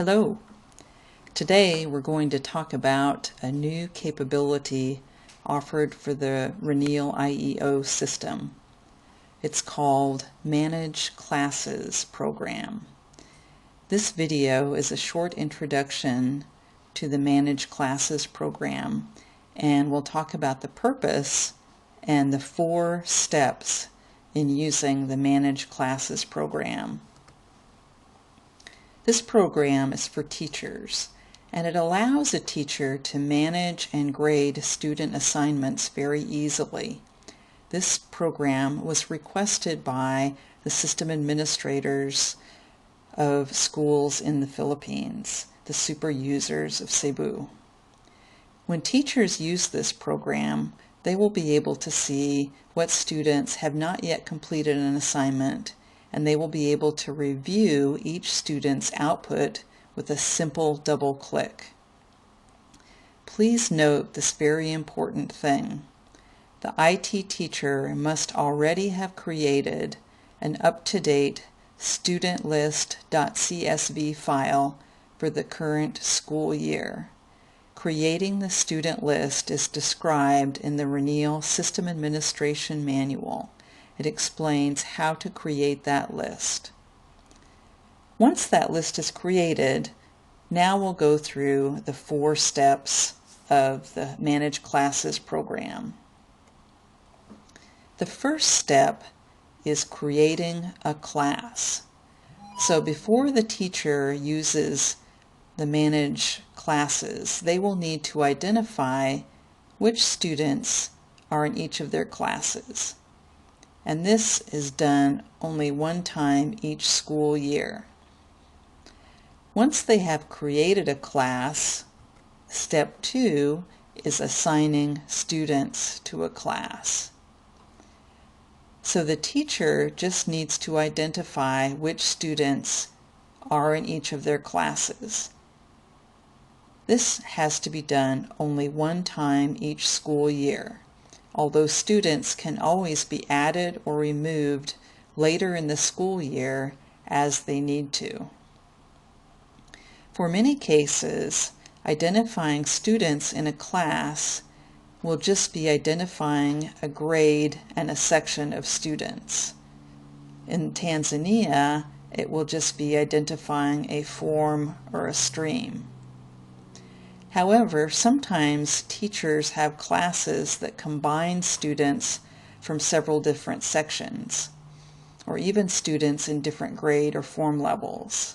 Hello. Today we're going to talk about a new capability offered for the Reneal IEO system. It's called Manage Classes Program. This video is a short introduction to the Manage Classes program, and we'll talk about the purpose and the 4 steps in using the Manage Classes program. This program is for teachers, and it allows a teacher to manage and grade student assignments very easily. This program was requested by the system administrators of schools in the Philippines, the super users of Cebu. When teachers use this program, they will be able to see what students have not yet completed an assignment, and they will be able to review each student's output with a simple double click. Please note this very important thing. The IT teacher must already have created an up-to-date studentlist.csv file for the current school year. Creating the student list is described in the Reneal System Administration Manual. It explains how to create that list. Once that list is created, now we'll go through the 4 steps of the Manage Classes program. The first step is creating a class. So before the teacher uses the Manage Classes, they will need to identify which students are in each of their classes. And this is done only one time each school year. Once they have created a class, step 2 is assigning students to a class. So the teacher just needs to identify which students are in each of their classes. This has to be done only one time each school year, although students can always be added or removed later in the school year as they need to. For many cases, identifying students in a class will just be identifying a grade and a section of students. In Tanzania, it will just be identifying a form or a stream. However, sometimes teachers have classes that combine students from several different sections, or even students in different grade or form levels.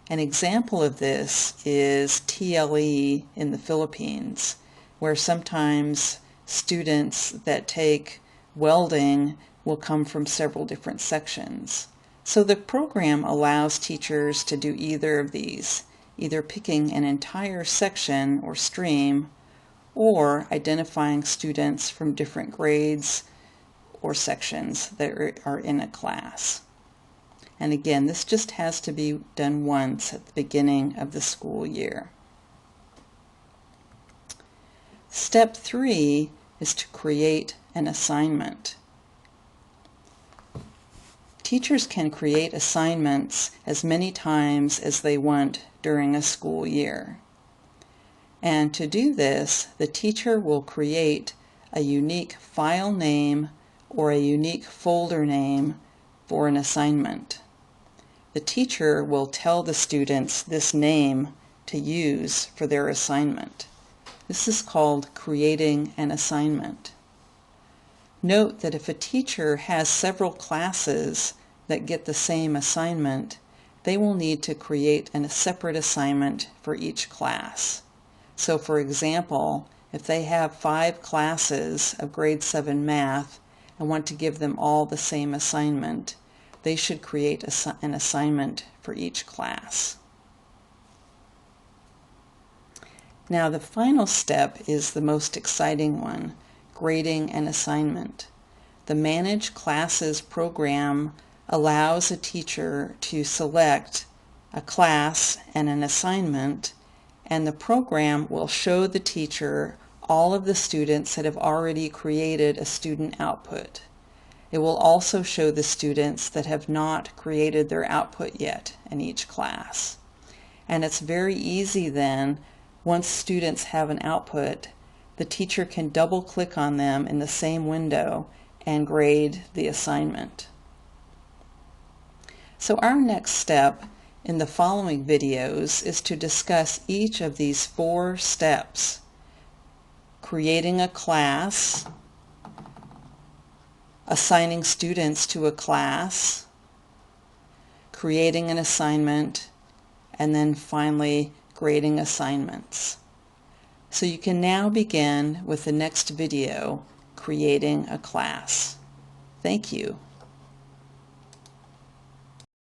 An example of this is TLE in the Philippines, where sometimes students that take welding will come from several different sections. So the program allows teachers to do either of these, either picking an entire section or stream, or identifying students from different grades or sections that are in a class. And again, this just has to be done once at the beginning of the school year. Step 3 is to create an assignment. Teachers can create assignments as many times as they want during a school year. And to do this, the teacher will create a unique file name or a unique folder name for an assignment. The teacher will tell the students this name to use for their assignment. This is called creating an assignment. Note that if a teacher has several classes that get the same assignment, they will need to create a separate assignment for each class. So for example, if they have 5 classes of grade 7 math and want to give them all the same assignment, they should create an assignment for each class. Now the final step is the most exciting one, grading an assignment. The Manage Classes program allows a teacher to select a class and an assignment, and the program will show the teacher all of the students that have already created a student output. It will also show the students that have not created their output yet in each class. And it's very easy then, once students have an output, the teacher can double click on them in the same window and grade the assignment. So our next step in the following videos is to discuss each of these 4 steps: creating a class, assigning students to a class, creating an assignment, and then finally grading assignments. So you can now begin with the next video, creating a class. Thank you.